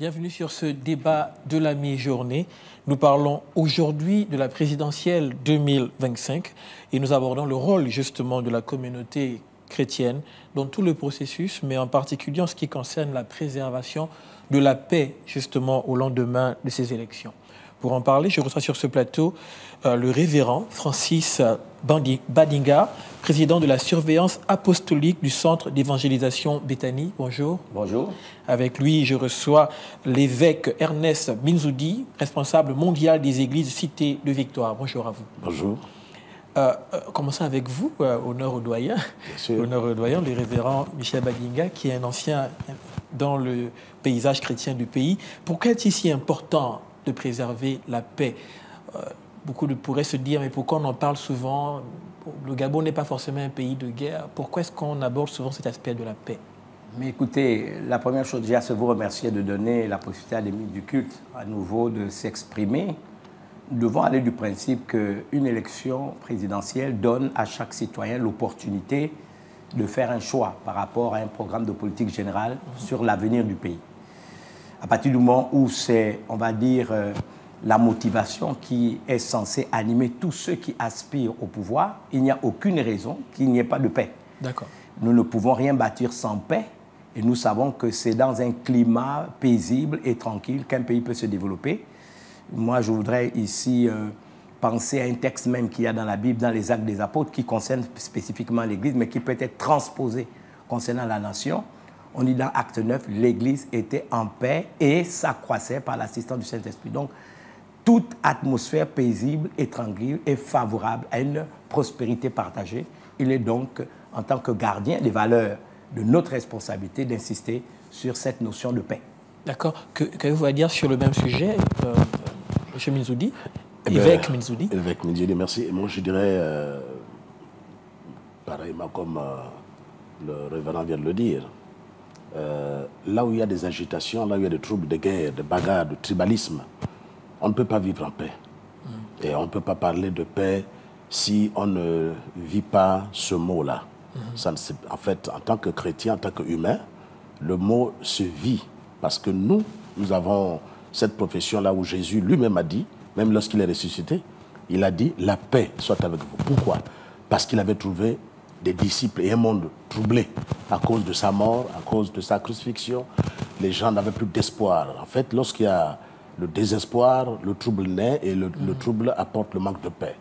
Bienvenue sur ce débat de la mi-journée. Nous parlons aujourd'hui de la présidentielle 2025 et nous abordons le rôle justement de la communauté chrétienne dans tout le processus, mais en particulier en ce qui concerne la préservation de la paix justement au lendemain de ces élections. Pour en parler, je reçois sur ce plateau le révérend Francis Badinga, président de la surveillance apostolique du Centre d'évangélisation Béthanie. Bonjour. Bonjour. Avec lui, je reçois l'évêque Ernest Minzoudi, responsable mondial des églises Cité de Victoire. Bonjour à vous. Bonjour. Commençons avec vous, honneur au doyen. Bien sûr. Honneur au doyen, le révérend Michel Badinga, qui est un ancien dans le paysage chrétien du pays. Pourquoi est-il si important de préserver la paix? Beaucoup pourraient se dire, mais pourquoi on en parle souvent? Le Gabon n'est pas forcément un pays de guerre. Pourquoi est-ce qu'on aborde souvent cet aspect de la paix? Mais écoutez, la première chose déjà, c'est vous remercier de donner la possibilité à l'émis du culte à nouveau de s'exprimer. Nous devons aller du principe qu'une élection présidentielle donne à chaque citoyen l'opportunité de faire un choix par rapport à un programme de politique générale sur l'avenir du pays. À partir du moment où c'est, on va dire, la motivation qui est censée animer tous ceux qui aspirent au pouvoir, il n'y a aucune raison qu'il n'y ait pas de paix. D'accord. Nous ne pouvons rien bâtir sans paix et nous savons que c'est dans un climat paisible et tranquille qu'un pays peut se développer. Moi, je voudrais ici penser à un texte même qu'il y a dans la Bible, dans les Actes des Apôtres, qui concerne spécifiquement l'Église, mais qui peut être transposé concernant la nation. On dit dans Acte 9, l'Église était en paix et s'accroissait par l'assistance du Saint-Esprit. Donc, toute atmosphère paisible et tranquille est favorable à une prospérité partagée. Il est donc, en tant que gardien des valeurs, de notre responsabilité d'insister sur cette notion de paix. D'accord. Qu'avez-vous à dire sur le même sujet, M. Minzoudi, évêque Minzoudi? Évêque Minzoudi, merci. Moi, je dirais, pareillement comme le révérend vient de le dire, là où il y a des agitations, là où il y a des troubles de guerre, de bagarres, de tribalisme, on ne peut pas vivre en paix. Et on ne peut pas parler de paix si on ne vit pas ce mot-là. En fait, en tant que chrétien, en tant qu'humain, le mot se vit. Parce que nous avons cette profession-là où Jésus lui-même a dit, même lorsqu'il est ressuscité, il a dit « la paix soit avec vous ». Pourquoi? Parce qu'il avait trouvé des disciples et un monde troublé à cause de sa mort, à cause de sa crucifixion. Les gens n'avaient plus d'espoir. En fait, lorsqu'il y a le désespoir, le trouble naît et le trouble apporte le manque de paix.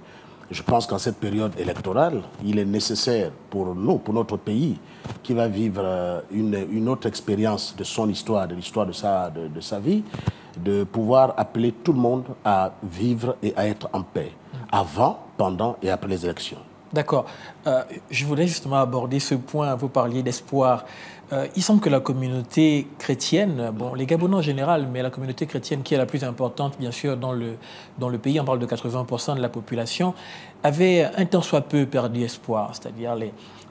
Je pense qu'en cette période électorale, il est nécessaire pour nous, pour notre pays, qui va vivre une autre expérience de son histoire, de l'histoire de sa vie, de pouvoir appeler tout le monde à vivre et à être en paix, avant, pendant et après les élections. D'accord. Je voulais justement aborder ce point. Vous parliez d'espoir. Il semble que la communauté chrétienne, bon, les Gabonais en général, mais la communauté chrétienne qui est la plus importante, bien sûr, dans le pays, on parle de 80% de la population, avait un tant soit peu perdu espoir. C'est-à-dire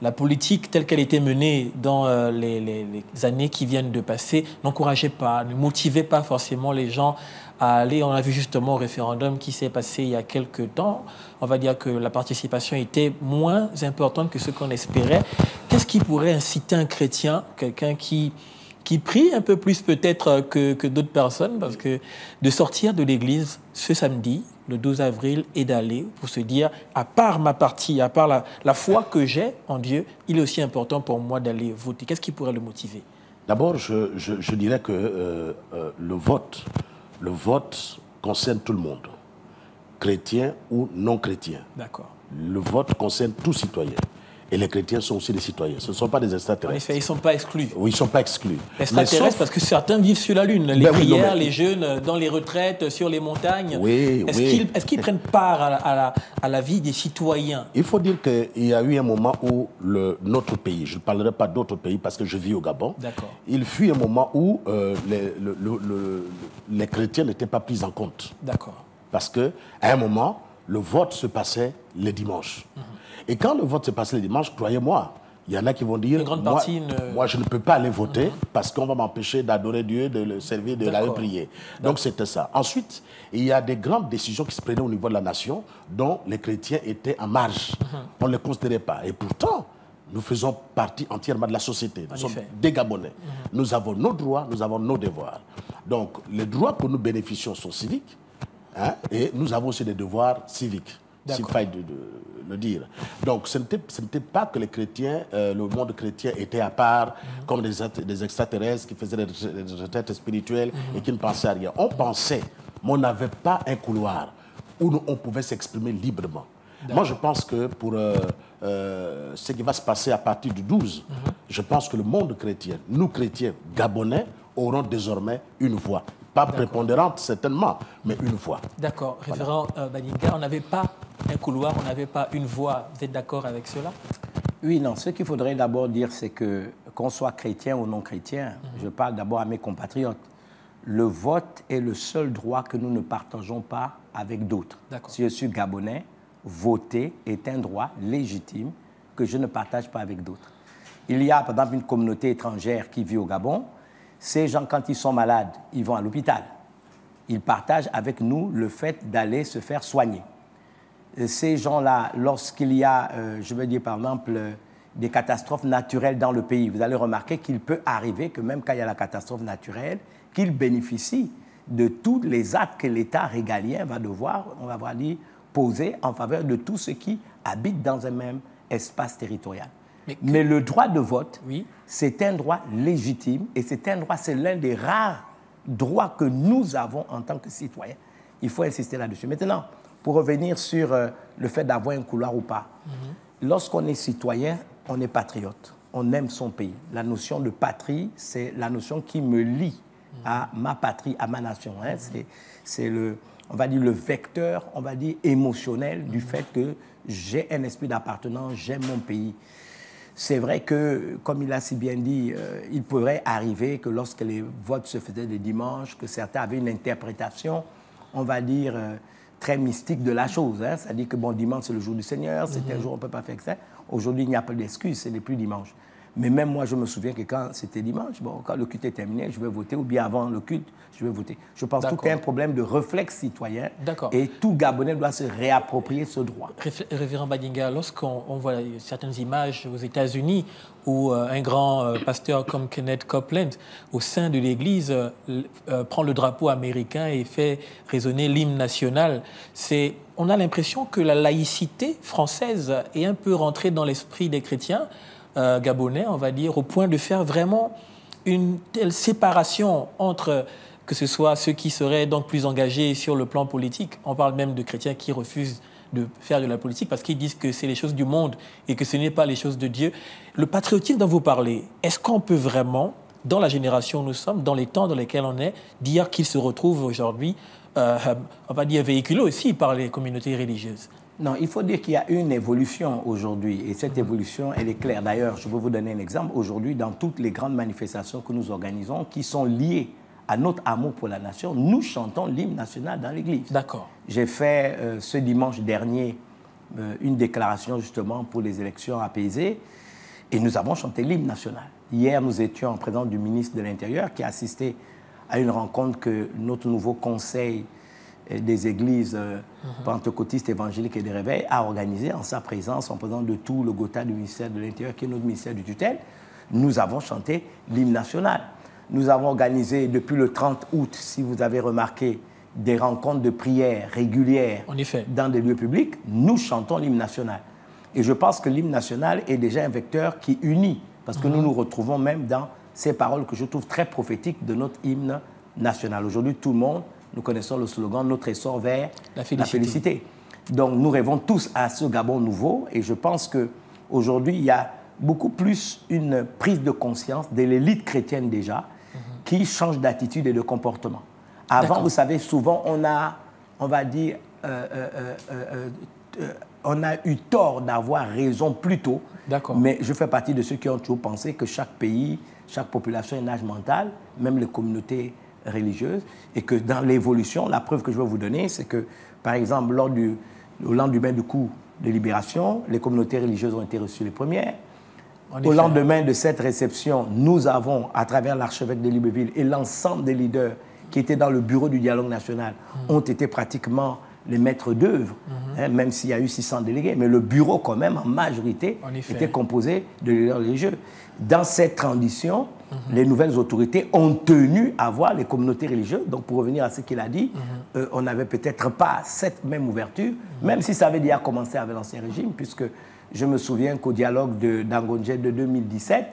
la politique telle qu'elle était menée dans les années qui viennent de passer n'encourageait pas, ne motivait pas forcément les gens à aller. On a vu justement au référendum qui s'est passé il y a quelques temps. On va dire que la participation était moins importante que ce qu'on espérait. Qu'est-ce qui pourrait inciter un chrétien, quelqu'un qui prie un peu plus peut-être que d'autres personnes, parce que de sortir de l'église ce samedi, le 12 avril, et d'aller pour se dire, à part ma partie, à part la foi que j'ai en Dieu, il est aussi important pour moi d'aller voter. Qu'est-ce qui pourrait le motiver? D'abord, je dirais que le vote concerne tout le monde, chrétien ou non chrétien. D'accord. Le vote concerne tout citoyen. Et les chrétiens sont aussi des citoyens. Ce ne sont pas des extraterrestres. En effet, ils ne sont pas exclus. Oui, ils ne sont pas exclus. Extraterrestres, parce que certains vivent sur la Lune. Les prières, les jeûnes, dans les retraites, sur les montagnes. Oui, Est-ce qu'ils prennent part à la vie des citoyens? Il faut dire qu'il y a eu un moment où notre pays, je ne parlerai pas d'autres pays parce que je vis au Gabon, il fut un moment où les chrétiens n'étaient pas pris en compte. D'accord. Parce qu'à un moment, le vote se passait le dimanche. Et quand le vote se passait le dimanche, croyez-moi, il y en a qui vont dire, moi je ne peux pas aller voter parce qu'on va m'empêcher d'adorer Dieu, de le servir, de l'aller prier. Donc c'était ça. Ensuite, il y a des grandes décisions qui se prenaient au niveau de la nation dont les chrétiens étaient en marge. On ne les considérait pas. Et pourtant, nous faisons partie entièrement de la société. Nous sommes des Gabonais. Nous avons nos droits, nous avons nos devoirs. Donc, les droits que nous bénéficions sont civiques, hein, et nous avons aussi des devoirs civiques, s'il faille de le dire. Donc, ce n'était pas que les chrétiens, le monde chrétien était à part, comme des extraterrestres qui faisaient des retraites spirituelles et qui ne pensaient à rien. On pensait, mais on n'avait pas un couloir où on pouvait s'exprimer librement. Moi, je pense que pour ce qui va se passer à partir du 12, je pense que le monde chrétien, nous chrétiens gabonais, auront désormais une voix. Pas prépondérante, certainement, mais une voix. D'accord. Révérend Badinga, on n'avait pas un couloir, on n'avait pas une voix. Vous êtes d'accord avec cela? Oui, non. Ce qu'il faudrait d'abord dire, c'est que, qu'on soit chrétien ou non chrétien, je parle d'abord à mes compatriotes, le vote est le seul droit que nous ne partageons pas avec d'autres. Si je suis gabonais, voter est un droit légitime que je ne partage pas avec d'autres. Il y a, par exemple, une communauté étrangère qui vit au Gabon. Ces gens, quand ils sont malades, ils vont à l'hôpital. Ils partagent avec nous le fait d'aller se faire soigner. Ces gens-là, lorsqu'il y a, je veux dire par exemple, des catastrophes naturelles dans le pays, vous allez remarquer qu'il peut arriver que même quand il y a la catastrophe naturelle, qu'ils bénéficient de tous les actes que l'État régalien va devoir, on va dire, poser en faveur de tous ceux qui habitent dans un même espace territorial. Mais le droit de vote, c'est un droit légitime et c'est l'un des rares droits que nous avons en tant que citoyens. Il faut insister là-dessus. Maintenant, pour revenir sur le fait d'avoir un couloir ou pas, lorsqu'on est citoyen, on est patriote, on aime son pays. La notion de patrie, c'est la notion qui me lie à ma patrie, à ma nation. Hein. C'est le, on va dire, le vecteur, on va dire, émotionnel du fait que j'ai un esprit d'appartenance, j'aime mon pays. C'est vrai que, comme il a si bien dit, il pourrait arriver que lorsque les votes se faisaient le dimanche, que certains avaient une interprétation, on va dire, très mystique de la chose. Hein. C'est-à-dire que, bon, dimanche, c'est le jour du Seigneur, c'est un jour, on ne peut pas faire que ça. Aujourd'hui, il n'y a pas d'excuse, ce n'est plus dimanche. Mais même moi, je me souviens que quand c'était dimanche, bon, quand le culte est terminé, je vais voter, ou bien avant le culte, je vais voter. Je pense que c'est un problème de réflexe citoyen et tout Gabonais doit se réapproprier ce droit. Révérend Badinga, lorsqu'on voit certaines images aux États-Unis où un grand pasteur comme Kenneth Copeland, au sein de l'Église, prend le drapeau américain et fait résonner l'hymne national, on a l'impression que la laïcité française est un peu rentrée dans l'esprit des chrétiens gabonais, on va dire, au point de faire vraiment une telle séparation entre, que ce soit ceux qui seraient donc plus engagés sur le plan politique. On parle même de chrétiens qui refusent de faire de la politique parce qu'ils disent que c'est les choses du monde et que ce n'est pas les choses de Dieu. Le patriotisme dont vous parlez, est-ce qu'on peut vraiment, dans la génération où nous sommes, dans les temps dans lesquels on est, dire qu'il se retrouve aujourd'hui, on va dire, véhiculé aussi par les communautés religieuses? Non, il faut dire qu'il y a une évolution aujourd'hui et cette évolution, elle est claire. D'ailleurs, je peux vous donner un exemple. Aujourd'hui, dans toutes les grandes manifestations que nous organisons qui sont liées à notre amour pour la nation, nous chantons l'hymne national dans l'église. D'accord. J'ai fait ce dimanche dernier une déclaration justement pour les élections apaisées et nous avons chanté l'hymne national. Hier, nous étions en présence du ministre de l'Intérieur qui a assisté à une rencontre que notre nouveau conseil des églises pentecôtistes évangéliques et des réveils a organisé en sa présence, en présence de tout le GOTA du ministère de l'Intérieur, qui est notre ministère du tutelle. Nous avons chanté l'hymne national. Nous avons organisé depuis le 30 août, si vous avez remarqué, des rencontres de prière régulières dans des lieux publics. Nous chantons l'hymne national. Et je pense que l'hymne national est déjà un vecteur qui unit, parce que nous nous retrouvons même dans ces paroles que je trouve très prophétiques de notre hymne national. Aujourd'hui, tout le monde, nous connaissons le slogan « Notre essor vers la félicité ». Donc, nous rêvons tous à ce Gabon nouveau et je pense qu'aujourd'hui, il y a beaucoup plus une prise de conscience de l'élite chrétienne déjà qui change d'attitude et de comportement. Avant, vous savez, souvent, on a, on va dire, on a eu tort d'avoir raison plus tôt, mais je fais partie de ceux qui ont toujours pensé que chaque pays, chaque population a un âge mental, même les communautés religieuse, et que dans l'évolution, la preuve que je vais vous donner, c'est que, par exemple, au lendemain du coup de libération, les communautés religieuses ont été reçues les premières. Au lendemain de cette réception, nous avons, à travers l'archevêque de Libreville et l'ensemble des leaders qui étaient dans le bureau du dialogue national, ont été pratiquement les maîtres d'œuvre hein, même s'il y a eu 600 délégués. Mais le bureau, quand même, en majorité, était composé de leaders religieux. Dans cette transition, les nouvelles autorités ont tenu à voir les communautés religieuses. Donc, pour revenir à ce qu'il a dit, on n'avait peut-être pas cette même ouverture, même si ça avait déjà commencé avec l'Ancien Régime, puisque je me souviens qu'au dialogue d'Angonje de 2017,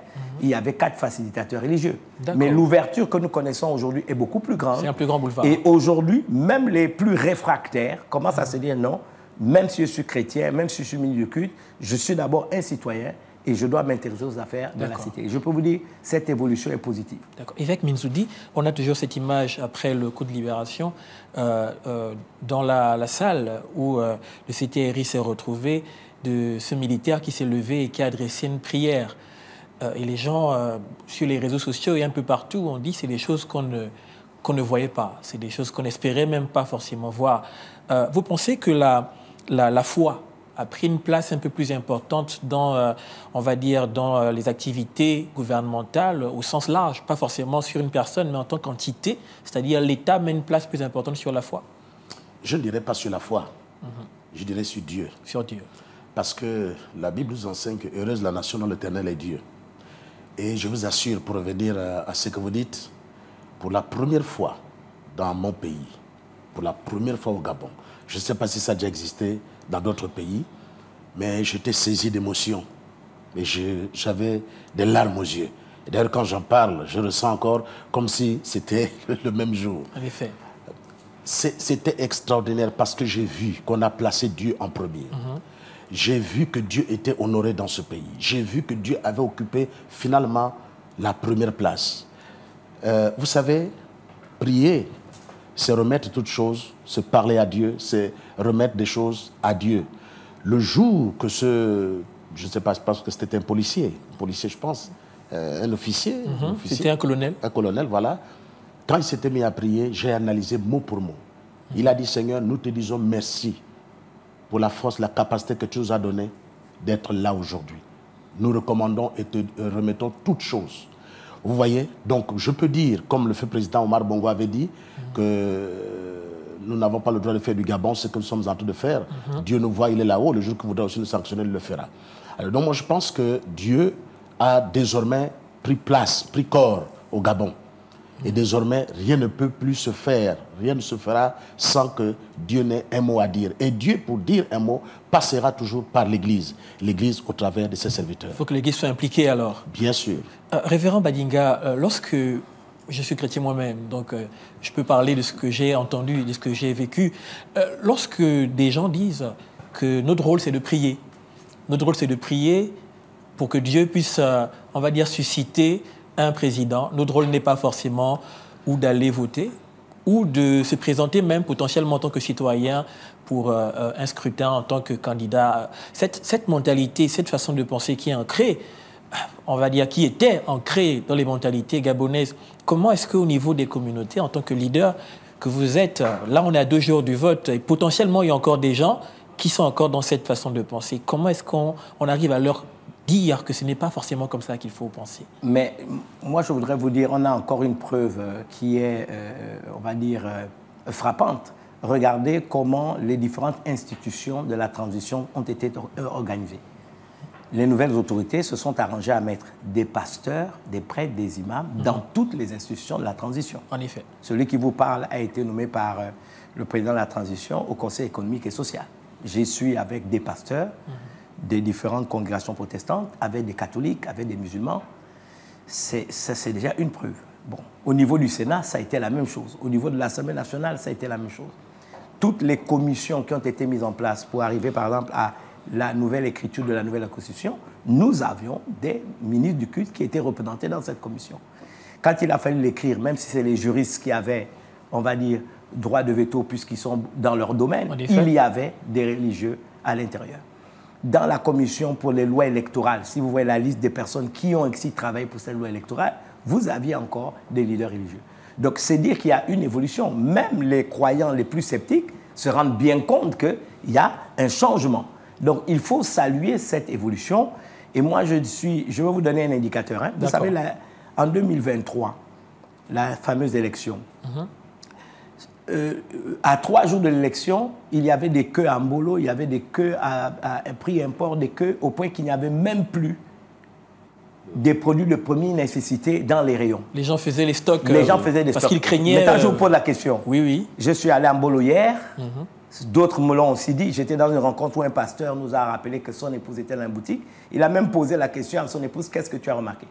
il y avait 4 facilitateurs religieux. Mais l'ouverture que nous connaissons aujourd'hui est beaucoup plus grande. C'est un plus grand boulevard. Et aujourd'hui, même les plus réfractaires commencent à se dire non, même si je suis chrétien, même si je suis milieu de culte, je suis d'abord un citoyen et je dois m'intéresser aux affaires de la cité. Et je peux vous dire, cette évolution est positive. D'accord. Évêque Minzoudi, on a toujours cette image après le coup de libération dans la salle où le CTRI s'est retrouvé, de ce militaire qui s'est levé et qui a adressé une prière. Et les gens, sur les réseaux sociaux et un peu partout, ont dit que c'est des choses qu'on ne voyait pas. C'est des choses qu'on n'espérait même pas forcément voir. Vous pensez que la foi a pris une place un peu plus importante dans, on va dire, dans les activités gouvernementales au sens large, pas forcément sur une personne, mais en tant qu'entité, c'est-à-dire l'État met une place plus importante sur la foi? Je ne dirais pas sur la foi, je dirais sur Dieu. Sur Dieu. Parce que la Bible nous enseigne que heureuse la nation dont l'Éternel est Dieu. Et je vous assure, pour revenir à ce que vous dites, pour la première fois dans mon pays, pour la première fois au Gabon, je ne sais pas si ça a déjà existé dans d'autres pays, mais j'étais saisi d'émotion. Et j'avais des larmes aux yeux. Et d'ailleurs, quand j'en parle, je ressens encore comme si c'était le même jour. En effet. C'était extraordinaire parce que j'ai vu qu'on a placé Dieu en premier. J'ai vu que Dieu était honoré dans ce pays. J'ai vu que Dieu avait occupé finalement la première place. Vous savez, prier, c'est remettre toutes choses, c'est parler à Dieu, c'est remettre des choses à Dieu. Le jour que je ne sais pas, parce que c'était un policier je pense, un officier. C'était un colonel. Un colonel, voilà. Quand il s'était mis à prier, j'ai analysé mot pour mot. Il a dit, Seigneur, nous te disons merci pour la force, la capacité que tu nous as donnée d'être là aujourd'hui. Nous recommandons et te remettons toutes choses. Vous voyez? Donc, je peux dire, comme le feu président Omar Bongo avait dit, que nous n'avons pas le droit de faire du Gabon ce que nous sommes en train de faire. Dieu nous voit, il est là-haut. Le jour qu'il voudra aussi nous sanctionner, il le fera. Alors, donc, moi, je pense que Dieu a désormais pris place, pris corps au Gabon. Et désormais, rien ne peut plus se faire, rien ne se fera sans que Dieu n'ait un mot à dire. Et Dieu, pour dire un mot, passera toujours par l'Église. L'Église au travers de ses serviteurs. Il faut que l'Église soit impliquée alors. Bien sûr. Révérend Badinga, lorsque je suis chrétien moi-même, donc je peux parler de ce que j'ai entendu, de ce que j'ai vécu. Lorsque des gens disent que notre rôle c'est de prier, notre rôle c'est de prier pour que Dieu puisse, on va dire, susciter un président. Notre rôle n'est pas forcément ou d'aller voter ou de se présenter même potentiellement en tant que citoyen pour un scrutin en tant que candidat. Cette mentalité, cette façon de penser qui est ancrée, on va dire, qui était ancrée dans les mentalités gabonaises, comment est-ce qu'au niveau des communautés, en tant que leader que vous êtes, là on est à 2 jours du vote et potentiellement il y a encore des gens qui sont encore dans cette façon de penser. Comment est-ce qu'on arrive à leur dire que ce n'est pas forcément comme ça qu'il faut penser? Mais moi, je voudrais vous dire, on a encore une preuve qui est, on va dire, frappante. Regardez comment les différentes institutions de la transition ont été organisées. Les nouvelles autorités se sont arrangées à mettre des pasteurs, des prêtres, des imams dans toutes les institutions de la transition. En effet. Celui qui vous parle a été nommé par le président de la transition au Conseil économique et social. J'y suis avec des pasteurs, des différentes congrégations protestantes, avec des catholiques, avec des musulmans. C'est déjà une preuve. Bon, au niveau du Sénat, ça a été la même chose. Au niveau de l'Assemblée nationale, ça a été la même chose. Toutes les commissions qui ont été mises en place pour arriver, par exemple, à la nouvelle écriture de la nouvelle Constitution, nous avions des ministres du culte qui étaient représentés dans cette commission. Quand il a fallu l'écrire, même si c'est les juristes qui avaient, on va dire, droit de veto puisqu'ils sont dans leur domaine, il y avait des religieux à l'intérieur. Dans la commission pour les lois électorales, si vous voyez la liste des personnes qui ont aussi travaillé pour cette loi électorale, vous aviez encore des leaders religieux. Donc, c'est dire qu'il y a une évolution. Même les croyants les plus sceptiques se rendent bien compte qu'il y a un changement. Donc, il faut saluer cette évolution. Et moi, je vais vous donner un indicateur. Hein. Vous savez, en 2023, la fameuse élection, à 3 jours de l'élection, il y avait des queues à Mbolo, il y avait des queues à prix import, des queues au point qu'il n'y avait même plus des produits de première nécessité dans les rayons. Les gens faisaient les stocks. Les gens faisaient des parce stocks. Qu'ils craignaient. Mais quand je vous pose la question, oui, oui. Je suis allé à Mbolo hier, d'autres me l'ont aussi dit. J'étais dans une rencontre où un pasteur nous a rappelé que son épouse était dans la boutique. Il a même posé la question à son épouse, qu'est-ce que tu as remarqué?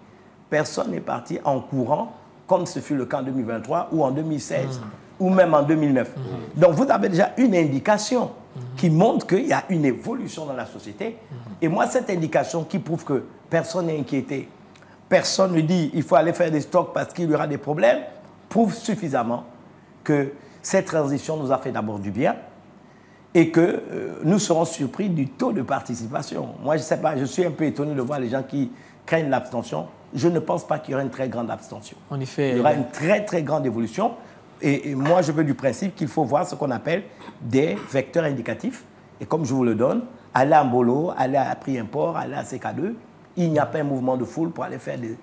Personne n'est parti en courant, comme ce fut le cas en 2023 ou en 2016 ou même en 2009. Donc vous avez déjà une indication qui montre qu'il y a une évolution dans la société. Et moi, cette indication qui prouve que personne n'est inquiété, personne ne dit il faut aller faire des stocks parce qu'il y aura des problèmes, prouve suffisamment que cette transition nous a fait d'abord du bien et que nous serons surpris du taux de participation. Moi, je ne sais pas, je suis un peu étonné de voir les gens qui craignent l'abstention. Je ne pense pas qu'il y aura une très grande abstention. En effet. Il y aura une très, très grande évolution. Et moi, je veux du principe qu'il faut voir ce qu'on appelle des vecteurs indicatifs. Et comme je vous le donne, aller à Mbolo, aller à prix import, aller à CK2, il n'y a pas un mouvement de foule pour aller faire des...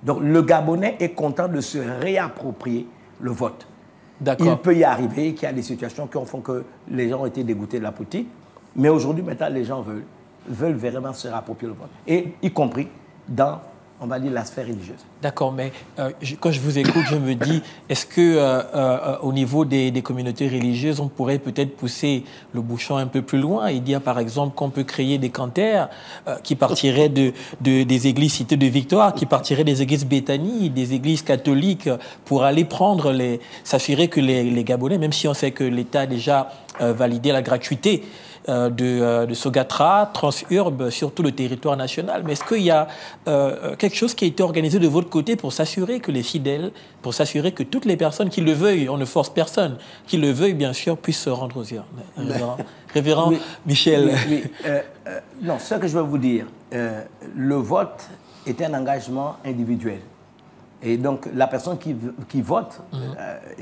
Donc, le Gabonais est content de se réapproprier le vote. Il peut y arriver qu'il y a des situations qui font que les gens ont été dégoûtés de la politique. Mais aujourd'hui, maintenant, les gens veulent vraiment se réapproprier le vote. Et y compris dans, on va dire, la sphère religieuse. D'accord, mais quand je vous écoute, je me dis, est-ce qu'au niveau des communautés religieuses, on pourrait peut-être pousser le bouchon un peu plus loin et dire, par exemple, qu'on peut créer des cantaires qui partiraient des églises Cité de Victoire, qui partiraient des églises Béthanie, des églises catholiques, pour aller prendre s'assurer que les Gabonais, même si on sait que l'État a déjà validé la gratuité de Sogatra, Transurb, sur tout le territoire national. Mais est-ce qu'il y a quelque chose qui a été organisé de votre côté pour s'assurer que les fidèles, pour s'assurer que toutes les personnes qui le veuillent, on ne force personne, qui le veuillent bien sûr, puissent se rendre aux urnes? Révérend oui, Michel. Oui, non, ce que je veux vous dire, le vote est un engagement individuel. Et donc, la personne qui vote,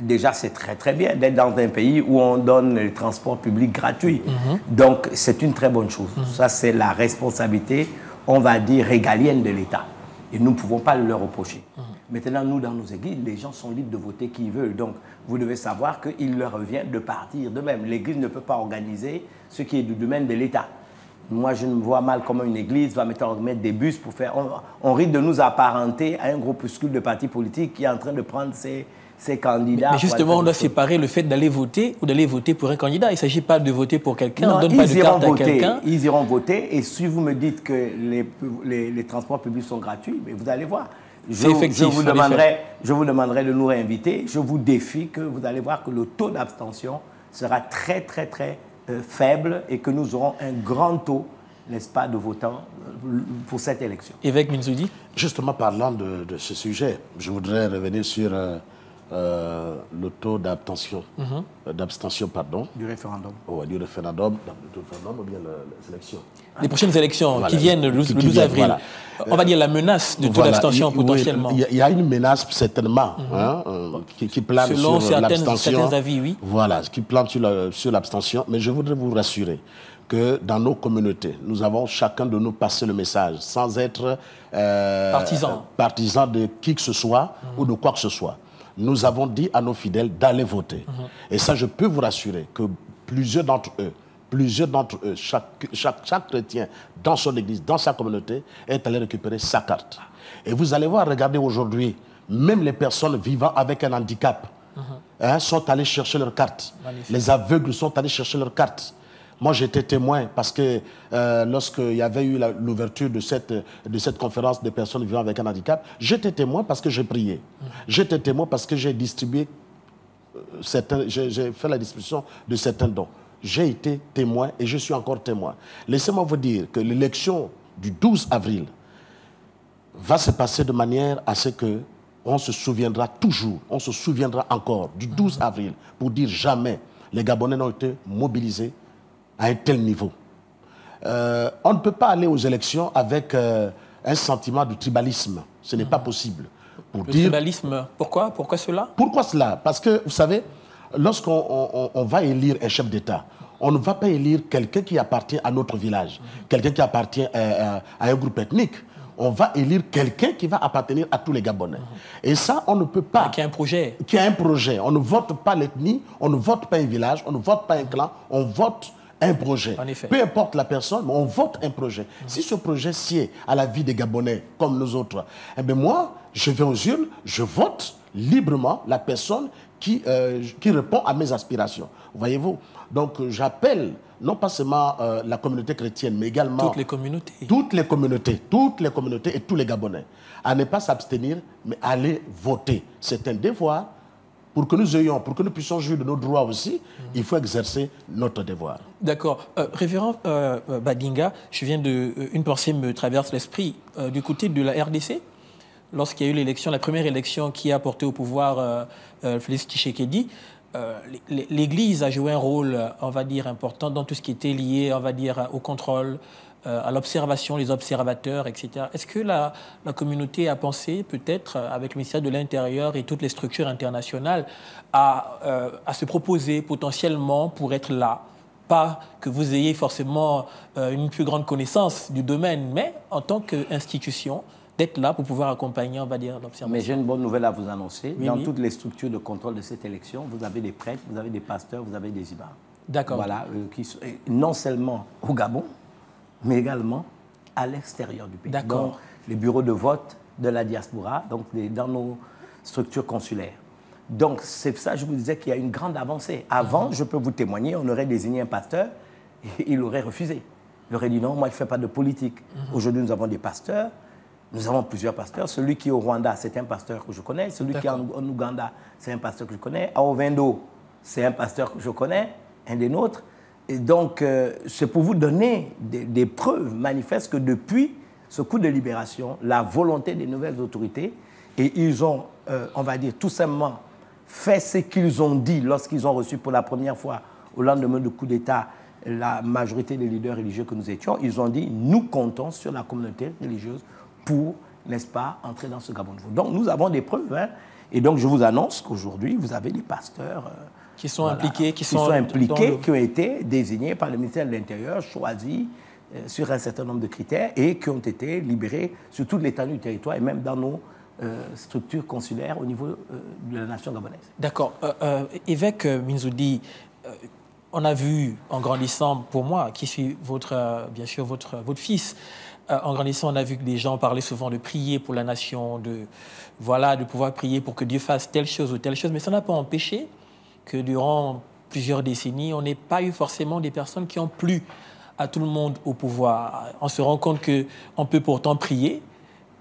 déjà, c'est très, très bien d'être dans un pays où on donne les transports publics gratuits. Donc, c'est une très bonne chose. Ça, c'est la responsabilité, on va dire, régalienne de l'État. Et nous ne pouvons pas le leur reprocher. Maintenant, nous, dans nos églises, les gens sont libres de voter qui ils veulent. Donc, vous devez savoir qu'il leur revient de partir d'eux-mêmes. L'Église ne peut pas organiser ce qui est du domaine de l'État. Moi, je me vois mal comment une église va mettre des bus pour faire... On risque de nous apparenter à un groupuscule de partis politiques qui est en train de prendre ses candidats. Mais justement, on doit séparer le fait d'aller voter ou d'aller voter pour un candidat. Il ne s'agit pas de voter pour quelqu'un, on ne donne pas de carte à quelqu'un. Ils iront voter et si vous me dites que les transports publics sont gratuits, mais vous allez voir. Je vous demanderai de nous réinviter. Je vous défie que vous allez voir que le taux d'abstention sera très, très, très faible et que nous aurons un grand taux, n'est-ce pas, de votants pour cette élection. Évêque Minzoudi. Justement, parlant de ce sujet, je voudrais revenir sur le taux d'abstention, du référendum. Du référendum ou bien les élections. Les prochaines élections qui viennent le 12 avril. Voilà. On va dire la menace de taux d'abstention potentiellement. Il y a une menace certainement qui plane selon sur l'abstention. Certains avis, oui. Voilà, qui plane sur l'abstention. Mais je voudrais vous rassurer que dans nos communautés, nous avons chacun de nous passé le message sans être partisan de qui que ce soit ou de quoi que ce soit. Nous avons dit à nos fidèles d'aller voter. Et ça, je peux vous rassurer que plusieurs d'entre eux, chaque chrétien dans son église, dans sa communauté, est allé récupérer sa carte. Et vous allez voir, regardez aujourd'hui, même les personnes vivant avec un handicap sont allées chercher leur carte. Magnifique. Les aveugles sont allés chercher leur carte. Moi, j'étais témoin parce que lorsqu'il y avait eu l'ouverture de cette conférence des personnes vivant avec un handicap, j'étais témoin parce que j'ai prié. J'étais témoin parce que j'ai distribué j'ai fait la distribution de certains dons. J'ai été témoin et je suis encore témoin. Laissez-moi vous dire que l'élection du 12 avril va se passer de manière à ce que on se souviendra toujours, on se souviendra encore du 12 avril pour dire jamais les Gabonais n'ont été mobilisés à un tel niveau. On ne peut pas aller aux élections avec un sentiment de tribalisme. Ce n'est pas possible. Tribalisme, pourquoi? Pourquoi cela? Pourquoi cela? Parce que, vous savez, lorsqu'on va élire un chef d'État, on ne va pas élire quelqu'un qui appartient à notre village, quelqu'un qui appartient à un groupe ethnique. on va élire quelqu'un qui va appartenir à tous les Gabonais. Et ça, on ne peut pas... Qui a un projet. Qui a un projet. On ne vote pas l'ethnie, on ne vote pas un village, on ne vote pas un clan, on vote un projet. En effet. Peu importe la personne, mais on vote un projet. Si ce projet sied à la vie des Gabonais, comme nous autres, eh bien moi, je vais aux urnes, je vote librement la personne qui répond à mes aspirations. Voyez-vous? Donc j'appelle non pas seulement la communauté chrétienne, mais également... Toutes les communautés. Toutes les communautés et tous les Gabonais à ne pas s'abstenir, mais à aller voter. C'est un devoir. Pour que nous puissions jouir de nos droits aussi, il faut exercer notre devoir. D'accord. Révérend Badinga, une pensée me traverse l'esprit. Du côté de la RDC, lorsqu'il y a eu l'élection, la première élection qui a porté au pouvoir Félix Tshisekedi, l'Église a joué un rôle, on va dire, important dans tout ce qui était lié, on va dire, au contrôle, à l'observation, les observateurs, etc. Est-ce que la communauté a pensé, peut-être, avec le ministère de l'Intérieur et toutes les structures internationales, à se proposer potentiellement pour être là? Pas que vous ayez forcément une plus grande connaissance du domaine, mais en tant qu'institution, d'être là pour pouvoir accompagner, on va dire, l'observation. Mais j'ai une bonne nouvelle à vous annoncer. Oui, Dans oui. toutes les structures de contrôle de cette élection, vous avez des prêtres, vous avez des pasteurs, vous avez des imams. D'accord. Voilà, non seulement au Gabon, mais également à l'extérieur du pays. D'accord. Donc, les bureaux de vote de la diaspora, donc dans nos structures consulaires. Donc, c'est ça, je vous disais qu'il y a une grande avancée. Avant, je peux vous témoigner, on aurait désigné un pasteur et il aurait refusé. Il aurait dit non, moi, je ne fais pas de politique. Aujourd'hui, nous avons des pasteurs, nous avons plusieurs pasteurs. Celui qui est au Rwanda, c'est un pasteur que je connais. Celui qui est en Ouganda, c'est un pasteur que je connais. À Ovendo, c'est un pasteur que je connais, un des nôtres. Et donc, c'est pour vous donner des preuves manifestes que depuis ce coup de libération, la volonté des nouvelles autorités, et ils ont, on va dire, tout simplement fait ce qu'ils ont dit lorsqu'ils ont reçu pour la première fois, au lendemain du coup d'État, la majorité des leaders religieux que nous étions, ils ont dit, nous comptons sur la communauté religieuse pour, n'est-ce pas, entrer dans ce Gabon nouveau. Donc, nous avons des preuves, hein, et donc je vous annonce qu'aujourd'hui, vous avez des pasteurs... qui sont impliqués, qui ont été désignés par le ministère de l'Intérieur, choisis sur un certain nombre de critères et qui ont été libérés sur toute l'étendue du territoire et même dans nos structures consulaires au niveau de la nation gabonaise. D'accord. Évêque Minzoudi, on a vu en grandissant, pour moi, qui suis bien sûr votre fils, en grandissant, on a vu que des gens parlaient souvent de prier pour la nation, de pouvoir prier pour que Dieu fasse telle chose ou telle chose, mais ça n'a pas empêché que durant plusieurs décennies, on n'ait pas eu forcément des personnes qui ont plu à tout le monde au pouvoir. On se rend compte qu'on peut pourtant prier,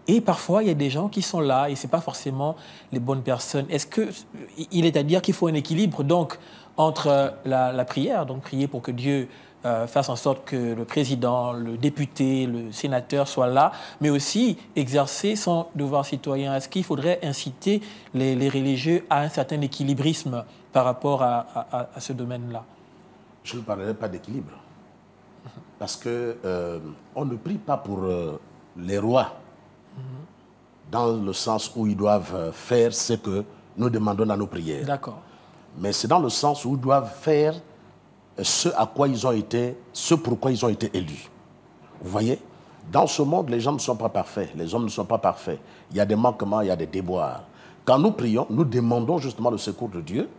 et parfois, il y a des gens qui sont là, et ce n'est pas forcément les bonnes personnes. Est-ce qu'il est à dire qu'il faut un équilibre donc, entre la prière, donc prier pour que Dieu fasse en sorte que le président, le député, le sénateur soient là, mais aussi exercer son devoir citoyen? Est-ce qu'il faudrait inciter les religieux à un certain équilibrisme par rapport à ce domaine-là? Je ne parlerai pas d'équilibre. Parce qu'on ne prie pas pour les rois, dans le sens où ils doivent faire ce que nous demandons dans nos prières. D'accord. Mais c'est dans le sens où ils doivent faire ce pourquoi ils ont été élus. Vous voyez? Dans ce monde, les gens ne sont pas parfaits, les hommes ne sont pas parfaits. Il y a des manquements, il y a des déboires. Quand nous prions, nous demandons justement le secours de Dieu.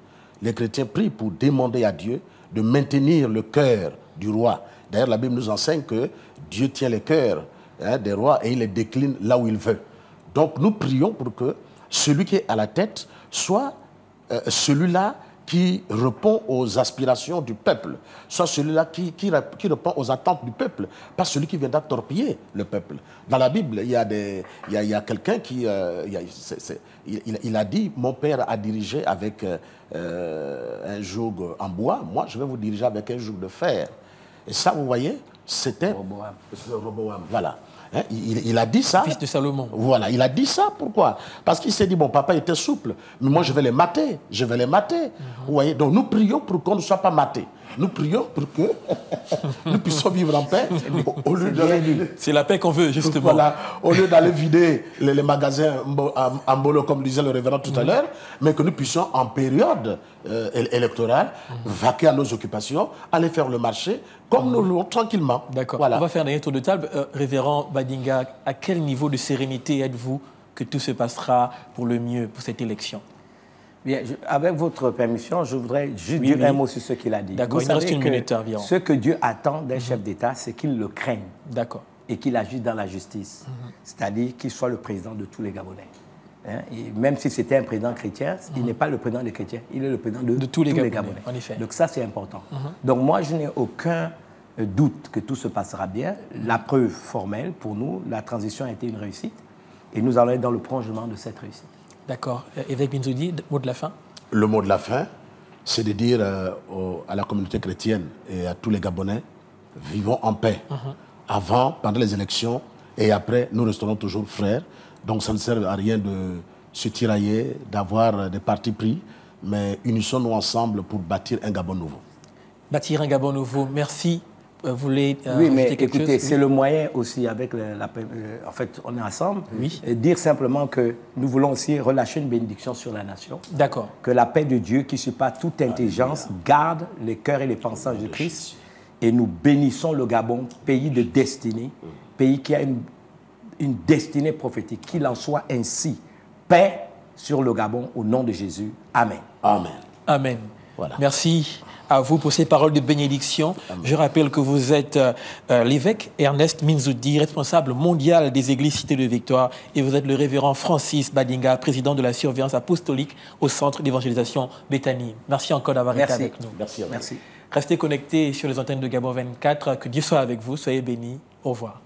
Les chrétiens prient pour demander à Dieu de maintenir le cœur du roi. D'ailleurs, la Bible nous enseigne que Dieu tient les cœurs des rois et il les décline là où il veut. Donc, nous prions pour que celui qui est à la tête soit celui-là qui répond aux aspirations du peuple, soit celui-là qui répond aux attentes du peuple, pas celui qui viendra torpiller le peuple. Dans la Bible, il y a quelqu'un qui... il a dit, mon père a dirigé avec un joug en bois, moi je vais vous diriger avec un joug de fer. Et ça, vous voyez, c'était... Roboam. Voilà. Hein, il a dit ça. Fils de Salomon. Voilà, il a dit ça. Pourquoi? Parce qu'il s'est dit, bon, papa était souple, mais moi je vais les mater. Je vais les mater. Vous voyez? Donc nous prions pour qu'on ne soit pas matés. Nous prions pour que nous puissions vivre en paix. C'est la paix qu'on veut, justement. Voilà, au lieu d'aller vider les magasins en bolo, comme disait le révérend tout à l'heure, mais que nous puissions, en période électorale, vaquer à nos occupations, aller faire le marché, comme nous le voulons tranquillement. D'accord. Voilà. On va faire un dernier tour de table. Révérend Badinga, à quel niveau de sérénité êtes-vous que tout se passera pour le mieux pour cette élection? Bien, avec votre permission, je voudrais juste dire un mot sur ce qu'il a dit. D'accord, il nous reste une minute environ. Ce que Dieu attend d'un chef d'État, c'est qu'il le craigne. D'accord. Et qu'il agisse dans la justice. C'est-à-dire qu'il soit le président de tous les Gabonais. Hein? Et même si c'était un président chrétien, il n'est pas le président des chrétiens, il est le président de tous les Gabonais. En effet. Donc ça, c'est important. Donc moi, je n'ai aucun doute que tout se passera bien. La preuve formelle, pour nous, la transition a été une réussite. Et nous allons être dans le prolongement de cette réussite. D'accord. Évêque Binzoudi, mot de la fin? Le mot de la fin, c'est de dire à la communauté chrétienne et à tous les Gabonais, vivons en paix. Avant, pendant les élections et après, nous resterons toujours frères. Donc ça ne sert à rien de se tirailler, d'avoir des partis pris, mais unissons-nous ensemble pour bâtir un Gabon nouveau. Bâtir un Gabon nouveau, merci. Vous voulez oui, mais écoutez, c'est le moyen aussi avec en fait, on est ensemble. Oui. Et dire simplement que nous voulons aussi relâcher une bénédiction sur la nation. D'accord. Que la paix de Dieu, qui surpasse toute intelligence, garde les cœurs et les pensées de Christ. Et nous bénissons le Gabon, pays de destinée, pays qui a une destinée prophétique. Qu'il en soit ainsi. Paix sur le Gabon au nom de Jésus. Amen. Amen. Amen. Voilà. Merci à vous pour ces paroles de bénédiction. Amen. Je rappelle que vous êtes l'évêque Ernest Minzoudi, responsable mondial des églises Cité de Victoire, et vous êtes le révérend Francis Badinga, président de la surveillance apostolique au centre d'évangélisation Béthanie. Merci encore d'avoir été avec nous. Merci. Merci. Restez connectés sur les antennes de Gabon 24. Que Dieu soit avec vous. Soyez bénis. Au revoir.